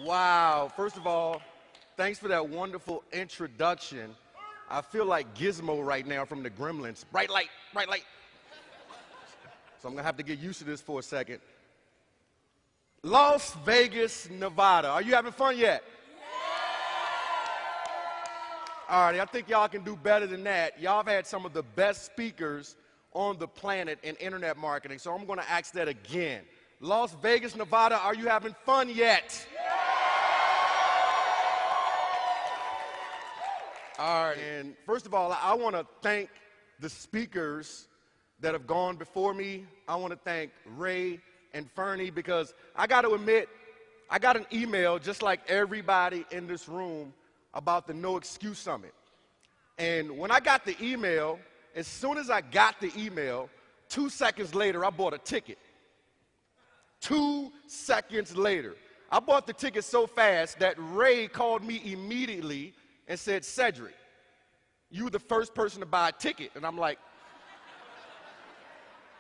Wow. First of all, thanks for that wonderful introduction. I feel like Gizmo right now from the Gremlins. Bright light, bright light. So I'm going to have to get used to this for a second. Las Vegas, Nevada. Are you having fun yet? All right, I think y'all can do better than that. Y'all have had some of the best speakers on the planet in internet marketing, so I'm going to ask that again. Las Vegas, Nevada, are you having fun yet? All right, and first of all, I want to thank the speakers that have gone before me. I want to thank Ray and Fernie because I got to admit, I got an email just like everybody in this room about the No Excuse Summit. And when I got the email, as soon as I got the email, 2 seconds later, I bought a ticket. 2 seconds later. I bought the ticket so fast that Ray called me immediately and said, Cedric, you were the first person to buy a ticket. And I'm like,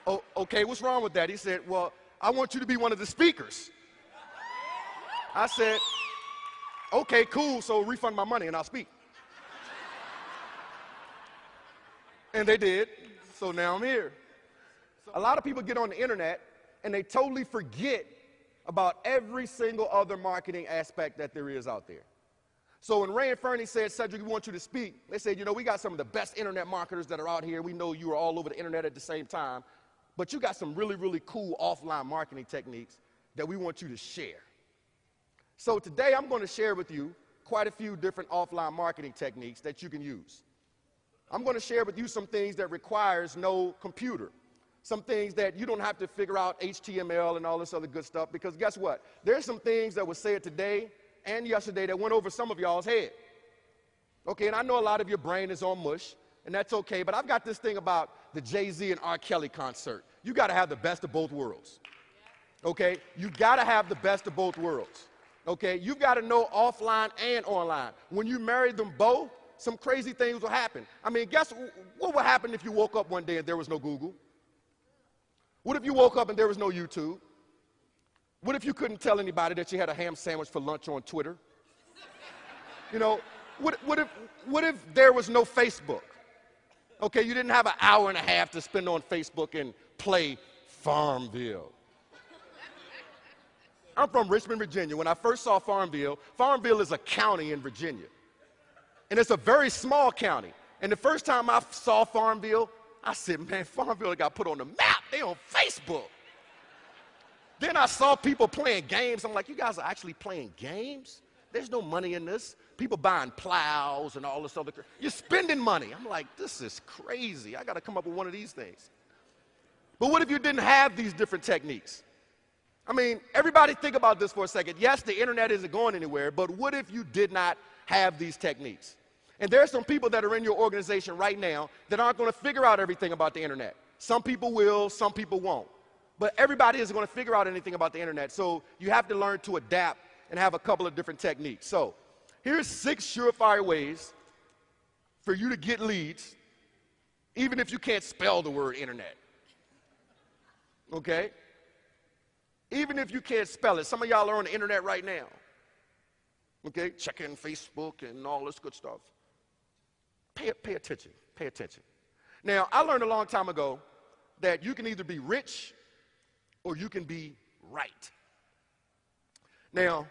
oh, okay, what's wrong with that? He said, well, I want you to be one of the speakers. I said, okay, cool, so refund my money and I'll speak. And they did, so now I'm here. A lot of people get on the internet and they totally forget about every single other marketing aspect that there is out there. So when Ray and Fernie said, Cedric, we want you to speak, they said, you know, we got some of the best internet marketers that are out here. We know you are all over the internet at the same time, but you got some really, really cool offline marketing techniques that we want you to share. So today I'm going to share with you quite a few different offline marketing techniques that you can use. I'm going to share with you some things that requires no computer, some things that you don't have to figure out HTML and all this other good stuff, because guess what? There's some things that were said today and yesterday that went over some of y'all's head. Okay, and I know a lot of your brain is on mush, and that's okay, but I've got this thing about the Jay-Z and R. Kelly concert. You got to have the best of both worlds. Okay, you got to have the best of both worlds. Okay, you've got to know offline and online. When you marry them both, some crazy things will happen. I mean, guess what would happen if you woke up one day and there was no Google? What if you woke up and there was no YouTube? What if you couldn't tell anybody that you had a ham sandwich for lunch on Twitter? You know, what if there was no Facebook? Okay, you didn't have an hour and a half to spend on Facebook and play Farmville. I'm from Richmond, Virginia. When I first saw Farmville, Farmville is a county in Virginia. And it's a very small county. And the first time I saw Farmville, I said, man, Farmville got put on the map. They on Facebook. Then I saw people playing games. I'm like, you guys are actually playing games? There's no money in this. People buying plows and all this other crap. You're spending money. I'm like, this is crazy. I got to come up with one of these things. But what if you didn't have these different techniques? I mean, everybody think about this for a second. Yes, the internet isn't going anywhere, but what if you did not have these techniques? And there are some people that are in your organization right now that aren't going to figure out everything about the internet. Some people will, some people won't. But everybody isn't going to figure out anything about the internet, so you have to learn to adapt and have a couple of different techniques. So here's 6 surefire ways for you to get leads, even if you can't spell the word internet. Okay? Even if you can't spell it. Some of y'all are on the internet right now. Okay? Checking Facebook and all this good stuff. Pay attention. Pay attention. Now, I learned a long time ago that you can either be rich or you can be right. Now,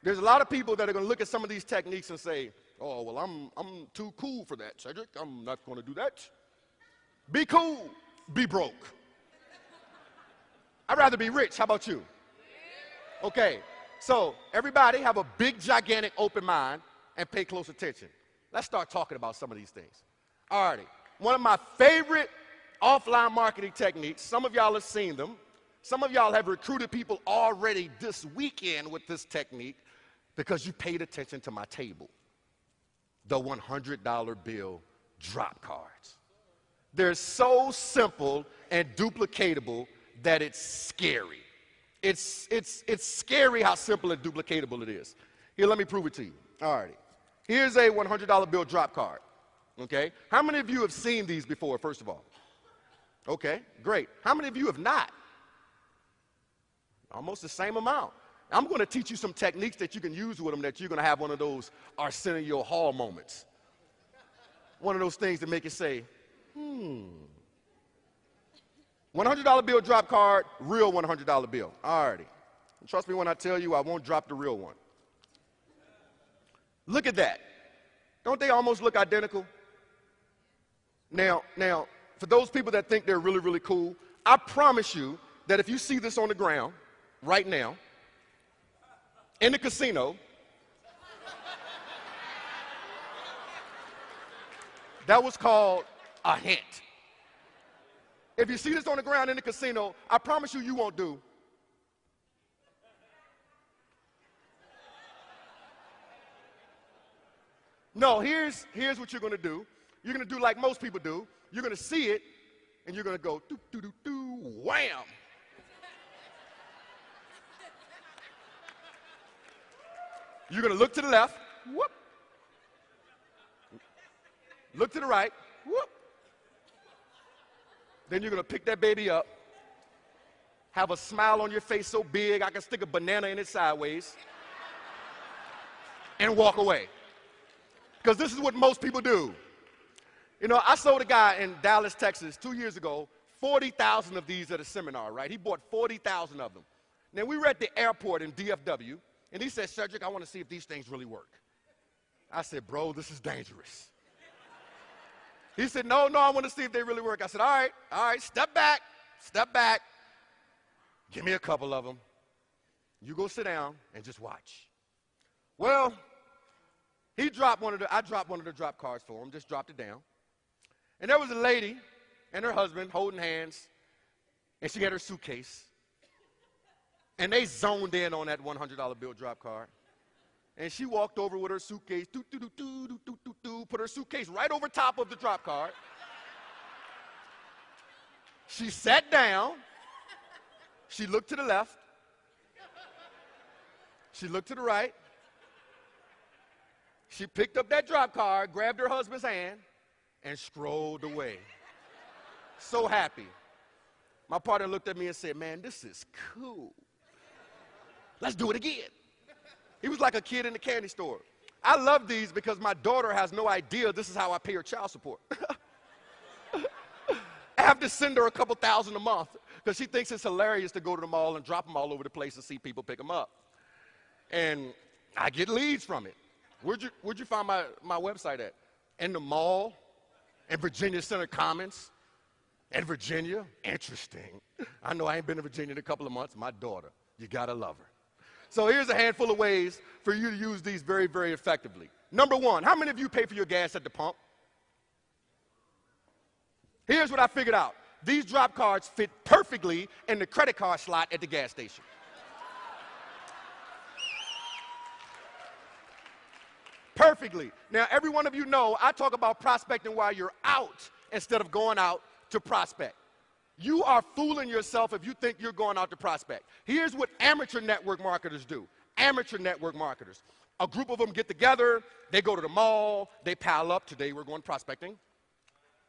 there's a lot of people that are going to look at some of these techniques and say, oh, well, I'm too cool for that, Cedric. I'm not going to do that. Be cool. Be broke. I'd rather be rich. How about you? Okay, so everybody have a big, gigantic, open mind and pay close attention. Let's start talking about some of these things. All righty. One of my favorite offline marketing techniques, some of y'all have seen them. Some of y'all have recruited people already this weekend with this technique because you paid attention to my table. The $100 bill drop cards. They're so simple and duplicatable that it's scary. It's scary how simple and duplicatable it is. Here, let me prove it to you. All righty. Here's a $100 bill drop card. Okay? How many of you have seen these before, first of all? Okay, great. How many of you have not? Almost the same amount. I'm going to teach you some techniques that you can use with them that you're going to have one of those Arsenio Hall moments. One of those things that make you say, $100 bill drop card, real $100 bill. All righty. Trust me when I tell you I won't drop the real one. Look at that. Don't they almost look identical? Now, for those people that think they're really, really cool, I promise you that if you see this on the ground right now, in the casino, that was called a hint. If you see this on the ground in the casino, I promise you, you won't do. No, here's what you're going to do. You're going to do like most people do. You're going to see it, and you're going to go, doo, doo, doo, doo, wham. You're going to look to the left, whoop. Look to the right, whoop. Then you're going to pick that baby up, have a smile on your face so big I can stick a banana in it sideways, and walk away. Because this is what most people do. You know, I sold a guy in Dallas, Texas, 2 years ago, 40,000 of these at a seminar, right? He bought 40,000 of them. Now, we were at the airport in DFW, and he said, Cedric, I want to see if these things really work. I said, bro, this is dangerous. He said, no, I want to see if they really work. I said, all right, step back. Give me a couple of them. You go sit down and just watch. Well, I dropped one of the drop cards for him, just dropped it down. And there was a lady and her husband holding hands, and she had her suitcase. And they zoned in on that $100 bill drop card. And she walked over with her suitcase, put her suitcase right over top of the drop card. She sat down. She looked to the left. She looked to the right. She picked up that drop card, grabbed her husband's hand, and strolled away. So happy. My partner looked at me and said, man, this is cool. Let's do it again. He was like a kid in the candy store. I love these because my daughter has no idea this is how I pay her child support. I have to send her a couple thousand a month because she thinks it's hilarious to go to the mall and drop them all over the place and see people pick them up. And I get leads from it. Where'd you find my website at? In the mall, in Virginia Center Commons, in Virginia. Interesting. I know I ain't been to Virginia in a couple of months. My daughter, you gotta love her. So here's a handful of ways for you to use these very, very effectively. Number one, how many of you pay for your gas at the pump? Here's what I figured out. These drop cards fit perfectly in the credit card slot at the gas station. Perfectly. Now, every one of you know I talk about prospecting while you're out instead of going out to prospect. You are fooling yourself if you think you're going out to prospect. Here's what amateur network marketers do. Amateur network marketers. A group of them get together, they go to the mall, they pile up. Today we're going prospecting,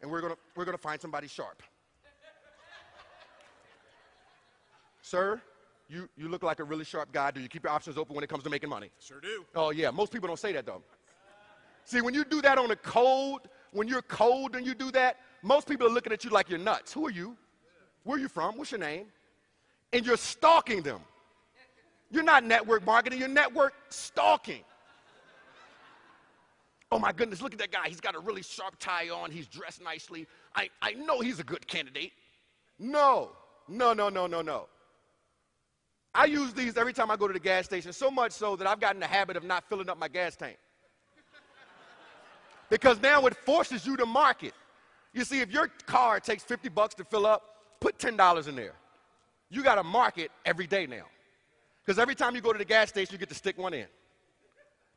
and we're gonna find somebody sharp. Sir, you look like a really sharp guy. Do you keep your options open when it comes to making money? Sure do. Oh yeah, most people don't say that though. See, when you do that on a cold, when you're cold and you do that, most people are looking at you like you're nuts. Who are you? Where are you from? What's your name? And you're stalking them. You're not network marketing, you're network stalking. Oh my goodness, look at that guy. He's got a really sharp tie on. He's dressed nicely. I know he's a good candidate. No. I use these every time I go to the gas station, so much so that I've gotten the habit of not filling up my gas tank. Because now it forces you to market. You see, if your car takes $50 to fill up, put $10 in there. You got to market every day now. Because every time you go to the gas station, you get to stick one in.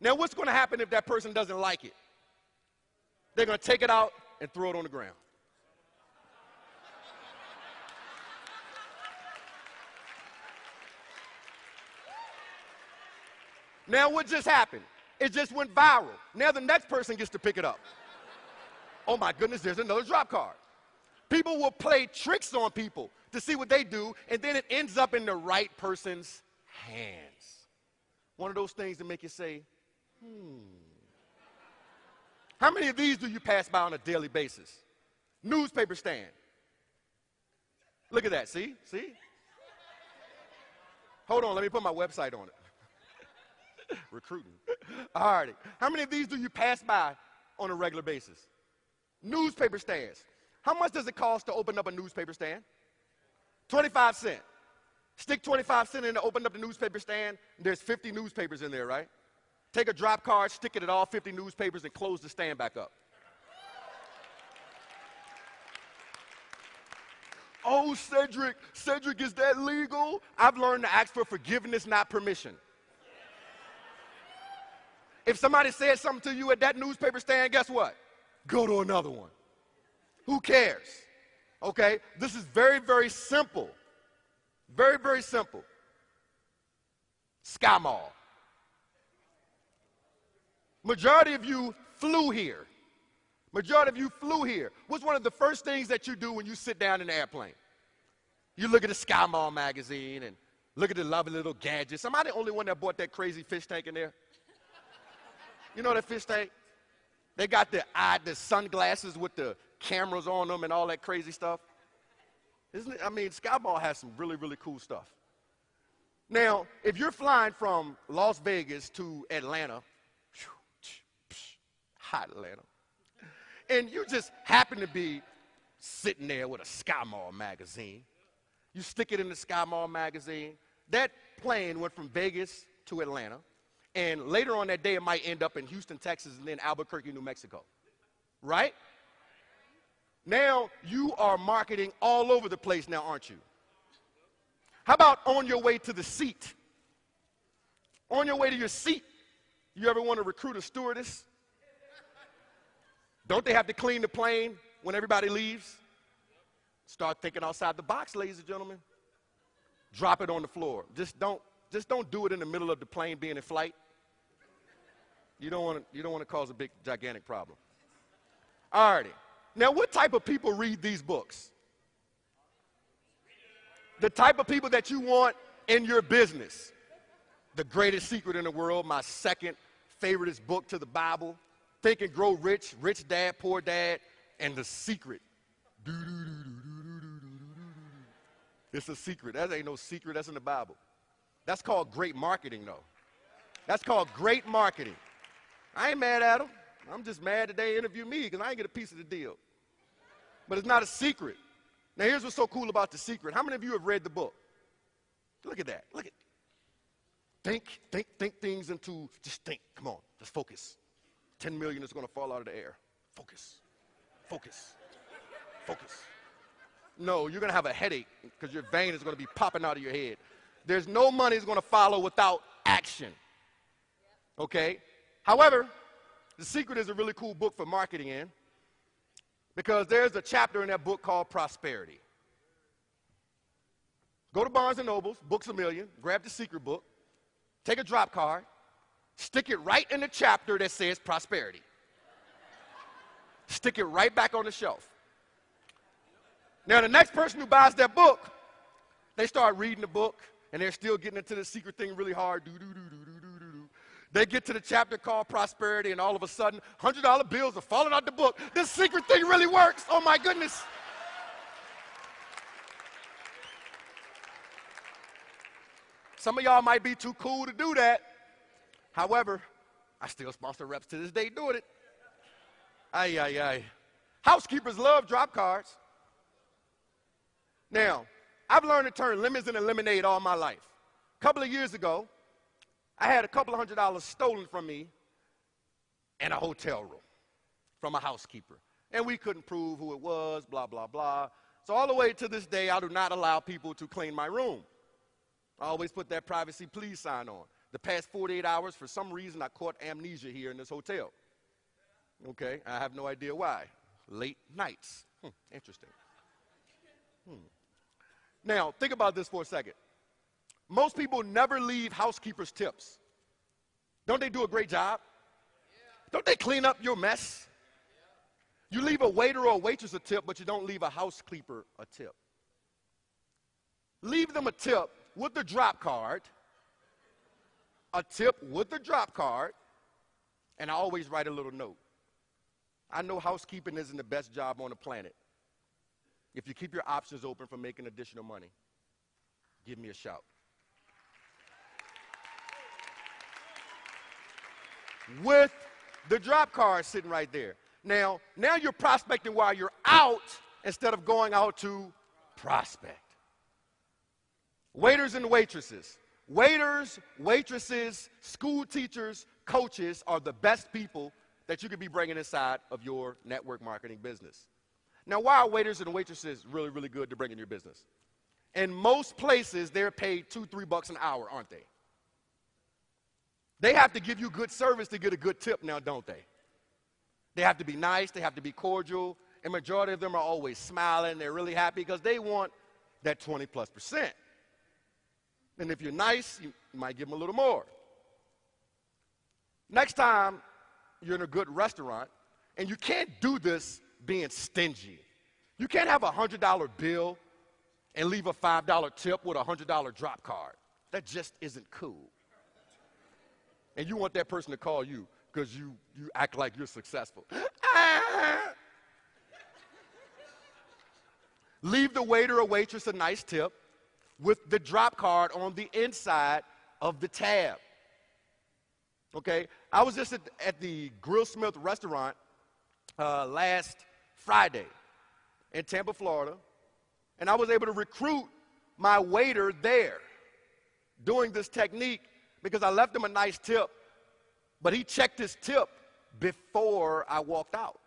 Now, what's going to happen if that person doesn't like it? They're going to take it out and throw it on the ground. Now, what just happened? It just went viral. Now the next person gets to pick it up. Oh my goodness, there's another drop card. People will play tricks on people to see what they do, and then it ends up in the right person's hands. One of those things that make you say, How many of these do you pass by on a daily basis? Newspaper stand. Look at that, see? Hold on, let me put my website on it. Recruiting. All righty. How many of these do you pass by on a regular basis? Newspaper stands. How much does it cost to open up a newspaper stand? 25 cents. Stick 25 cents in to open up the newspaper stand. There's 50 newspapers in there, right? Take a drop card, stick it at all 50 newspapers, and close the stand back up. Oh, Cedric, is that legal? I've learned to ask for forgiveness, not permission. If somebody said something to you at that newspaper stand, guess what? Go to another one. Who cares? Okay? This is very, very simple. Very, very simple. Sky Mall. Majority of you flew here. What's one of the first things that you do when you sit down in the airplane? You look at the Sky Mall magazine and look at the lovely little gadgets. Am I the only one that bought that crazy fish tank in there? You know that fish tank? They got the sunglasses with the cameras on them and all that crazy stuff. Isn't it? I mean, Sky Mall has some really, really cool stuff. Now, if you're flying from Las Vegas to Atlanta, hot Atlanta, and you just happen to be sitting there with a Sky Mall magazine, you stick it in the Sky Mall magazine. That plane went from Vegas to Atlanta, and later on that day it might end up in Houston, Texas, and then Albuquerque, New Mexico, right? Now you are marketing all over the place now, aren't you? How about on your way to the seat? On your way to your seat, you ever want to recruit a stewardess? Don't they have to clean the plane when everybody leaves? Start thinking outside the box, ladies and gentlemen. Drop it on the floor. Just don't do it in the middle of the plane being in flight. You don't want to cause a big, gigantic problem. All righty. Now, what type of people read these books? The type of people that you want in your business. The Greatest Secret in the World, my second favoriteest book to the Bible. Think and Grow Rich, Rich Dad, Poor Dad, and The Secret. It's a secret. That ain't no secret. That's in the Bible. That's called great marketing, though. That's called great marketing. I ain't mad at them. I'm just mad that they interview me because I ain't get a piece of the deal. But it's not a secret. Now, here's what's so cool about The Secret. How many of you have read the book? Look at that. Look at. Think things into, just think. Come on, just focus. 10 million is going to fall out of the air. Focus. No, you're going to have a headache because your vein is going to be popping out of your head. There's no money is going to follow without action. Okay? However, The Secret is a really cool book for marketing in because there's a chapter in that book called Prosperity. Go to Barnes & Noble's, Books A Million, grab The Secret book, take a drop card, stick it right in the chapter that says prosperity. Stick it right back on the shelf. Now, the next person who buys that book, they start reading the book, and they're still getting into the secret thing really hard. They get to the chapter called prosperity, and all of a sudden, $100 bills are falling out the book. This secret thing really works. Oh, my goodness. Some of y'all might be too cool to do that. However, I still sponsor reps to this day doing it. Ay. Housekeepers love drop cards. Now, I've learned to turn lemons into lemonade all my life. A couple of years ago, I had a couple of $100 stolen from me in a hotel room from a housekeeper. And we couldn't prove who it was, blah, blah, blah. So all the way to this day, I do not allow people to clean my room. I always put that privacy please sign on. The past 48 hours, for some reason, I caught amnesia here in this hotel. Okay, I have no idea why. Late nights. Interesting. Now, think about this for a second. Most people never leave housekeepers tips. Don't they do a great job? Don't they clean up your mess? You leave a waiter or a waitress a tip, but you don't leave a housekeeper a tip. Leave them a tip with the drop card a tip with a drop card, and I always write a little note. I know housekeeping isn't the best job on the planet. If you keep your options open for making additional money, give me a shout. With the drop card sitting right there. Now you're prospecting while you're out instead of going out to prospect. Waiters and waitresses. Waiters, waitresses, school teachers, coaches are the best people that you could be bringing inside of your network marketing business. Now, why are waiters and waitresses really, really good to bring in your business? In most places, they're paid $2-3 an hour, aren't they? They have to give you good service to get a good tip now, don't they? They have to be nice, they have to be cordial, and majority of them are always smiling, they're really happy because they want that 20+%. And if you're nice, you might give them a little more. Next time you're in a good restaurant, and you can't do this being stingy. You can't have a $100 bill and leave a $5 tip with a $100 drop card. That just isn't cool. And you want that person to call you because you act like you're successful. Leave the waiter or waitress a nice tip with the drop card on the inside of the tab. Okay? I was just at the Grill Smith restaurant last Friday in Tampa, Florida, and I was able to recruit my waiter there doing this technique because I left him a nice tip, but he checked his tip before I walked out.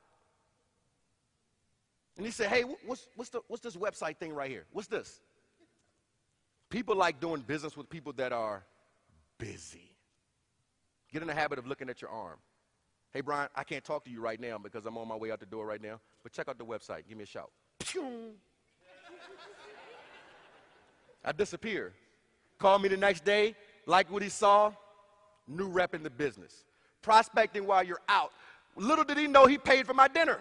And he said, hey, what's this website thing right here? What's this? People like doing business with people that are busy. Get in the habit of looking at your arm. Hey, Brian, I can't talk to you right now because I'm on my way out the door right now, but check out the website. Give me a shout. Pew! I disappear. Call me the next day, like what he saw, new rep in the business. Prospecting while you're out. Little did he know he paid for my dinner.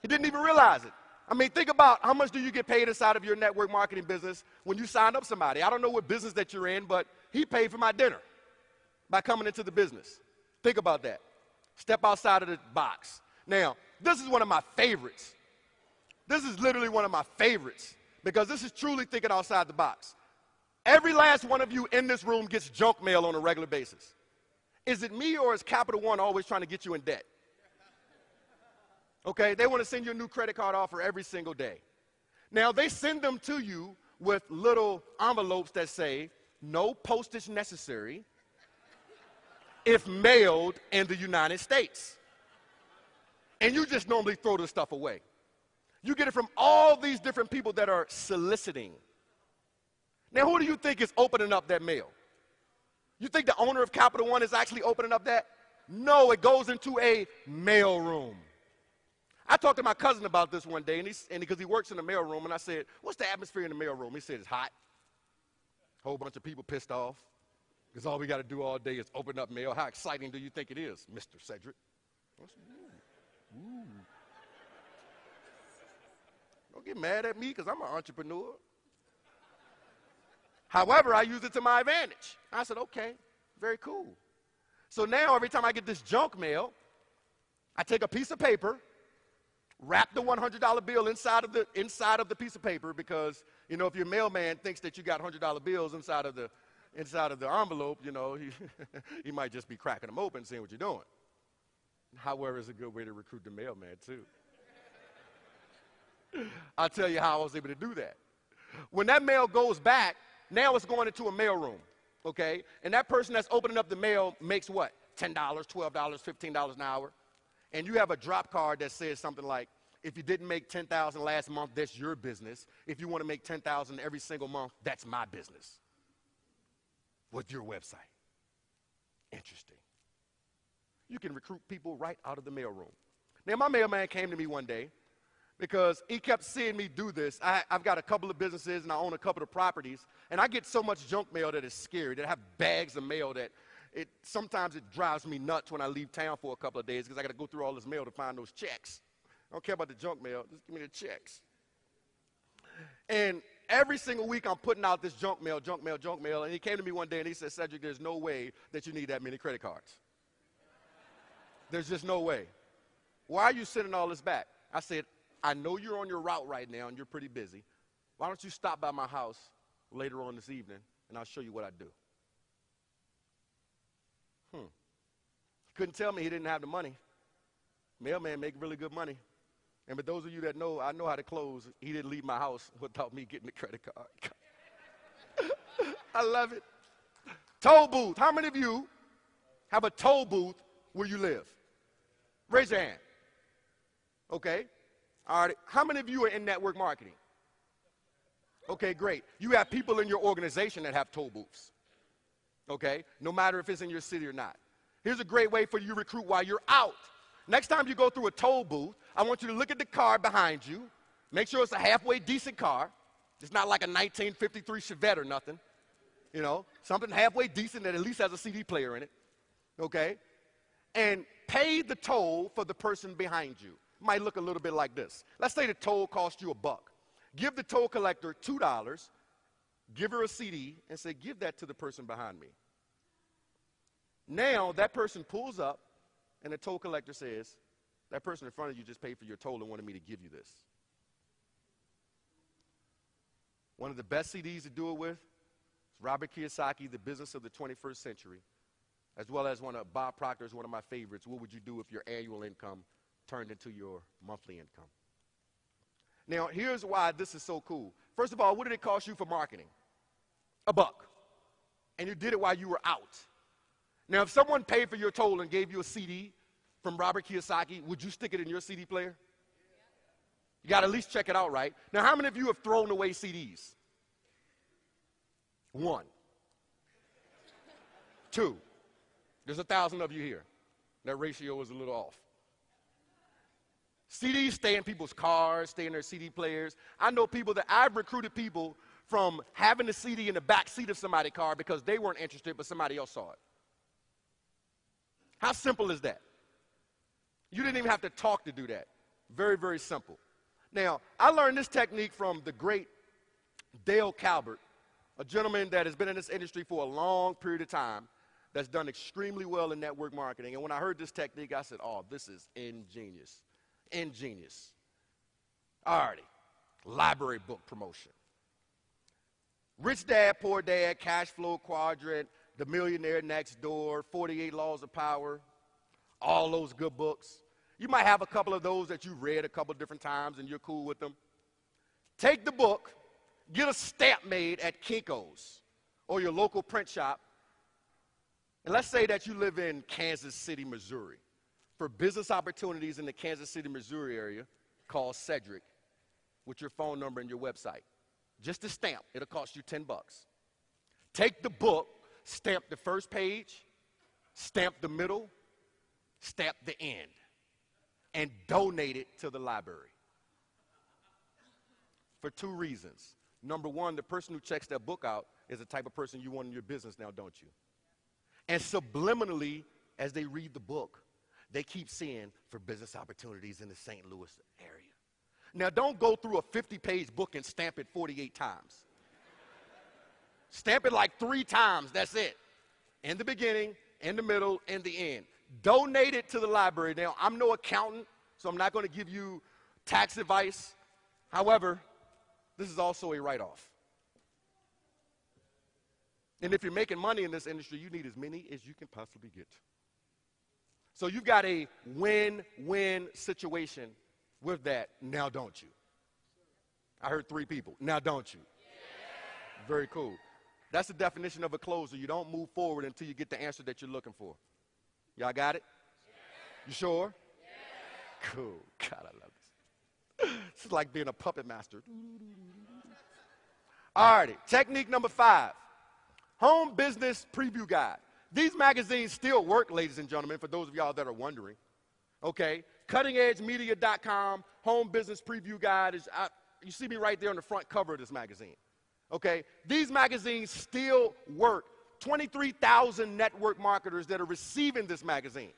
He didn't even realize it. I mean, think about how much do you get paid inside of your network marketing business when you sign up somebody. I don't know what business that you're in, but he paid for my dinner by coming into the business. Think about that. Step outside of the box. Now, this is one of my favorites. This is literally one of my favorites because this is truly thinking outside the box. Every last one of you in this room gets junk mail on a regular basis. Is it me or is Capital One always trying to get you in debt? Okay, they want to send you a new credit card offer every single day. Now, they send them to you with little envelopes that say, no postage necessary if mailed in the United States. And you just normally throw this stuff away. You get it from all these different people that are soliciting. Now, who do you think is opening up that mail? You think the owner of Capital One is actually opening up that? No, it goes into a mail room. I talked to my cousin about this one day, and because he works in the mail room, and I said, what's the atmosphere in the mail room? He said, it's hot. Whole bunch of people pissed off because all we got to do all day is open up mail. How exciting do you think it is, Mr. Cedric? Ooh. Don't get mad at me because I'm an entrepreneur. However, I use it to my advantage. I said, okay, very cool. So now every time I get this junk mail, I take a piece of paper, wrap the $100 bill inside of the piece of paper because, you know, if your mailman thinks that you got $100 bills inside of the envelope, you know, he might just be cracking them open, seeing what you're doing. However, it's a good way to recruit the mailman, too. I'll tell you how I was able to do that. When that mail goes back, now it's going into a mail room, okay? And that person that's opening up the mail makes what? $10, $12, $15 an hour. And you have a drop card that says something like, if you didn't make $10,000 last month, that's your business. If you want to make $10,000 every single month, that's my business. With your website. Interesting. You can recruit people right out of the mailroom. Now, my mailman came to me one day because he kept seeing me do this. I've got a couple of businesses and I own a couple of properties, and I get so much junk mail that it's scary. That I have bags of mail that sometimes it drives me nuts when I leave town for a couple of days because I got to go through all this mail to find those checks. I don't care about the junk mail. Just give me the checks. And every single week I'm putting out this junk mail, and he came to me one day and he said, Cedric, there's no way that you need that many credit cards. There's just no way. Why are you sending all this back? I said, I know you're on your route right now and you're pretty busy. Why don't you stop by my house later on this evening and I'll show you what I do. He couldn't tell me he didn't have the money. Mailman make really good money. And for those of you that know, I know how to close. He didn't leave my house without me getting the credit card. I love it. Toll booth. How many of you have a toll booth where you live? Raise your hand. Okay. All right. How many of you are in network marketing? Okay, great. You have people in your organization that have toll booths. Okay? No matter if it's in your city or not. Here's a great way for you to recruit while you're out. Next time you go through a toll booth, I want you to look at the car behind you. Make sure it's a halfway decent car. It's not like a 1953 Chevette or nothing. You know, something halfway decent that at least has a CD player in it. Okay? And pay the toll for the person behind you. It might look a little bit like this. Let's say the toll cost you $1. Give the toll collector $2, give her a CD, and say, give that to the person behind me. Now, that person pulls up, and the toll collector says, that person in front of you just paid for your toll and wanted me to give you this. One of the best CDs to do it with is Robert Kiyosaki, The Business of the 21st Century, as well as one of Bob Proctor's, one of my favorites, What Would You Do If Your Annual Income Turned Into Your Monthly Income? Now, here's why this is so cool. First of all, what did it cost you for marketing? $1. And you did it while you were out. Now, if someone paid for your toll and gave you a CD from Robert Kiyosaki, would you stick it in your CD player? You got to at least check it out, right? Now, how many of you have thrown away CDs? 1. 2. There's 1,000 of you here. That ratio is a little off. CDs stay in people's cars, stay in their CD players. I know people that I've recruited people from having the CD in the back seat of somebody's car because they weren't interested, but somebody else saw it. How simple is that? You didn't even have to talk to do that. Very, very simple. Now, I learned this technique from the great Dale Calvert, a gentleman that has been in this industry for a long period of time, that's done extremely well in network marketing. And when I heard this technique, I said, oh, this is ingenious. Ingenious. Alrighty. Library book promotion. Rich Dad, Poor Dad, Cash Flow Quadrant, The Millionaire Next Door, 48 Laws of Power, all those good books. You might have a couple of those that you read a couple different times and you're cool with them. Take the book, get a stamp made at Kinko's or your local print shop, and let's say that you live in Kansas City, Missouri. For business opportunities in the Kansas City, Missouri area, call Cedric with your phone number and your website. Just a stamp. It'll cost you $10. Take the book, stamp the first page, stamp the middle, stamp the end, and donate it to the library. For 2 reasons. Number 1, the person who checks that book out is the type of person you want in your business now, don't you? And subliminally, as they read the book, they keep seeing for business opportunities in the St. Louis area. Now, don't go through a 50-page book and stamp it 48 times. Stamp it like 3 times, that's it. In the beginning, in the middle, and the end. Donate it to the library. Now, I'm no accountant, so I'm not going to give you tax advice. However, this is also a write-off. And if you're making money in this industry, you need as many as you can possibly get. So you've got a win-win situation with that, now don't you? I heard 3 people, now don't you? Yeah. Very cool. That's the definition of a closer. You don't move forward until you get the answer that you're looking for. Y'all got it? Yeah. You sure? Yeah. Cool. God, I love this. This is like being a puppet master. All righty, technique number 5. Home Business Preview Guide. These magazines still work, ladies and gentlemen, for those of y'all that are wondering. Okay, cuttingedgemedia.com, Home Business Preview Guide. You see me right there on the front cover of this magazine. Okay, these magazines still work. 23,000 network marketers that are receiving this magazine.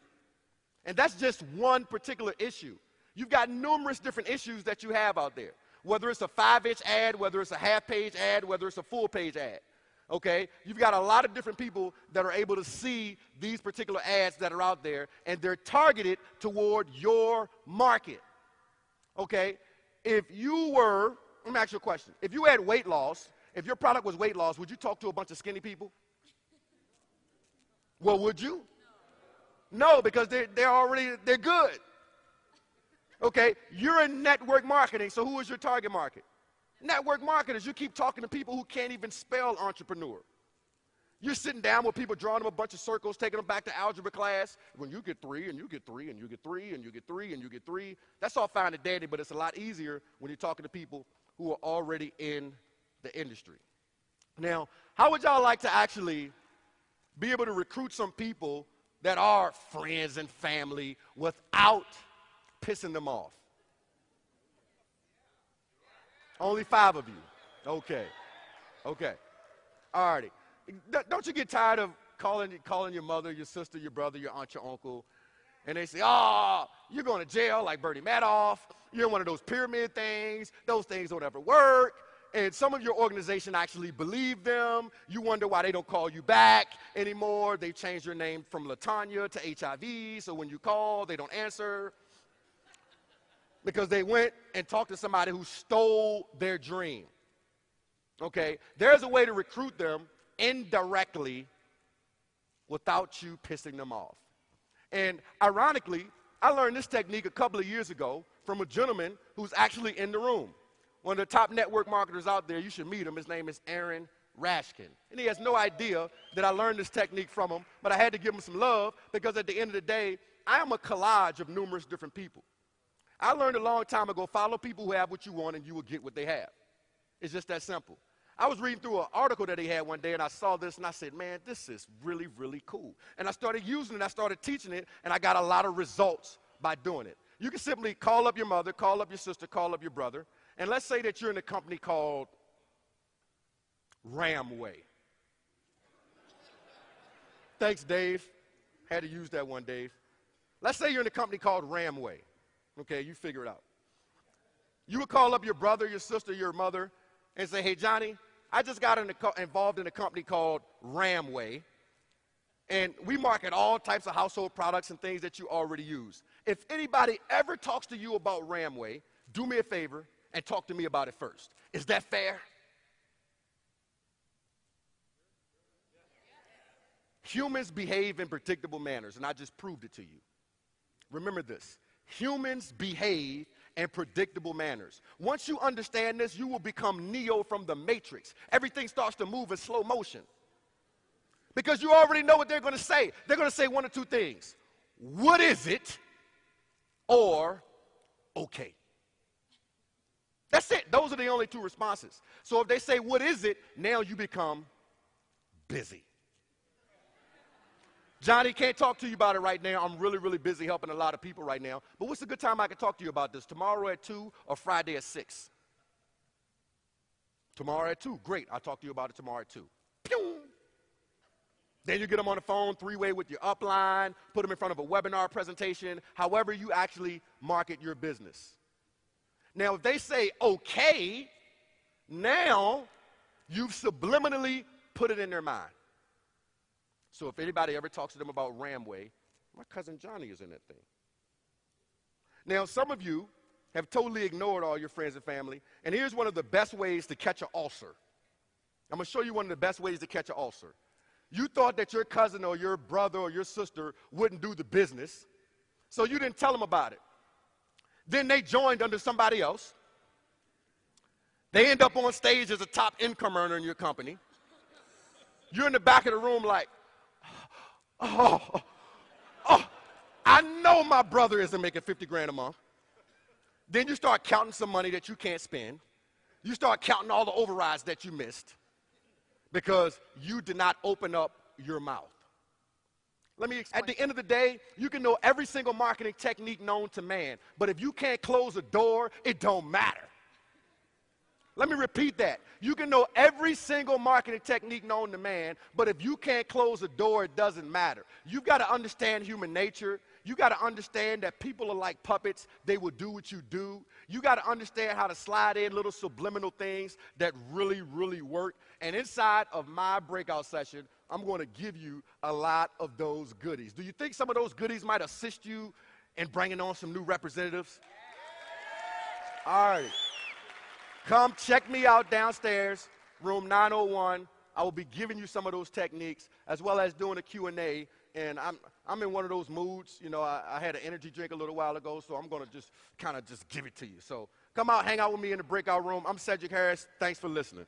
And that's just one particular issue. You've got numerous different issues that you have out there. Whether it's a 5-inch ad, whether it's a half-page ad, whether it's a full-page ad. Okay? You've got a lot of different people that are able to see these particular ads that are out there, and they're targeted toward your market. Okay? If you were, let me ask you a question. If you had weight loss, if your product was weight loss, would you talk to a bunch of skinny people? Well, would you? No, because they're good. Okay, you're in network marketing, so who is your target market? Network marketers. You keep talking to people who can't even spell entrepreneur. You're sitting down with people, drawing them a bunch of circles, taking them back to algebra class. When you get 3, and you get 3, and you get 3, and you get 3, and you get 3, that's all fine and dandy, but it's a lot easier when you're talking to people who are already in the industry. Now, how would y'all like to actually be able to recruit some people that are friends and family without pissing them off? Only 5 of you. Okay. Okay. All righty. Don't you get tired of calling your mother, your sister, your brother, your aunt, your uncle, and they say, oh, you're going to jail like Bernie Madoff. You're in one of those pyramid things. Those things don't ever work. And some of your organization actually believe them. You wonder why they don't call you back anymore. They changed your name from LaTanya to HIV, so when you call, they don't answer. Because they went and talked to somebody who stole their dream. Okay? There's a way to recruit them indirectly without you pissing them off. And ironically, I learned this technique a couple of years ago from a gentleman who's actually in the room. One of the top network marketers out there, you should meet him. His name is Aaron Rashkin. And he has no idea that I learned this technique from him, but I had to give him some love because at the end of the day, I am a collage of numerous different people. I learned a long time ago, follow people who have what you want and you will get what they have. It's just that simple. I was reading through an article that he had one day and I saw this and I said, man, this is really, really cool. And I started using it, I started teaching it, and I got a lot of results by doing it. You can simply call up your mother, call up your sister, call up your brother, and let's say that you're in a company called Ramway. Thanks, Dave. Had to use that one, Dave. Let's say you're in a company called Ramway. Okay, you figure it out. You would call up your brother, your sister, your mother, and say, hey, Johnny, I just got involved in a company called Ramway, and we market all types of household products and things that you already use. If anybody ever talks to you about Ramway, do me a favor and talk to me about it first. Is that fair? Humans behave in predictable manners, and I just proved it to you. Remember this. Humans behave in predictable manners. Once you understand this, you will become Neo from the Matrix. Everything starts to move in slow motion. Because you already know what they're going to say. They're going to say one of two things. What is it? Or, okay. That's it. Those are the only two responses. So if they say, what is it? Now you become busy. Johnny, can't talk to you about it right now. I'm really, really busy helping a lot of people right now. But what's a good time I can talk to you about this? Tomorrow at 2 or Friday at 6? Tomorrow at 2. Great. I'll talk to you about it tomorrow at 2. Pew! Then you get them on the phone, 3-way with your upline, put them in front of a webinar presentation, however you actually market your business. Now, if they say, okay, now you've subliminally put it in their mind. So if anybody ever talks to them about Ramway, my cousin Johnny is in that thing. Now, some of you have totally ignored all your friends and family, and here's one of the best ways to catch an ulcer. I'm going to show you one of the best ways to catch an ulcer. You thought that your cousin or your brother or your sister wouldn't do the business, so you didn't tell them about it. Then they joined under somebody else. They end up on stage as a top income earner in your company. You're in the back of the room like, oh, I know my brother isn't making 50 grand a month. Then you start counting some money that you can't spend. You start counting all the overrides that you missed because you did not open up your mouth. Let me explain. At the end of the day, you can know every single marketing technique known to man, but if you can't close a door, it don't matter. Let me repeat that. You can know every single marketing technique known to man, but if you can't close a door, it doesn't matter. You've got to understand human nature. You got to understand that people are like puppets. They will do what you do. You got to understand how to slide in little subliminal things that really, really work. And inside of my breakout session, I'm going to give you a lot of those goodies. Do you think some of those goodies might assist you in bringing on some new representatives? All right. Come check me out downstairs, room 901. I will be giving you some of those techniques, as well as doing a Q&A. And I'm in one of those moods. You know, I had an energy drink a little while ago, so I'm going to just kind of just give it to you. So come out, hang out with me in the breakout room. I'm Cedric Harris. Thanks for listening.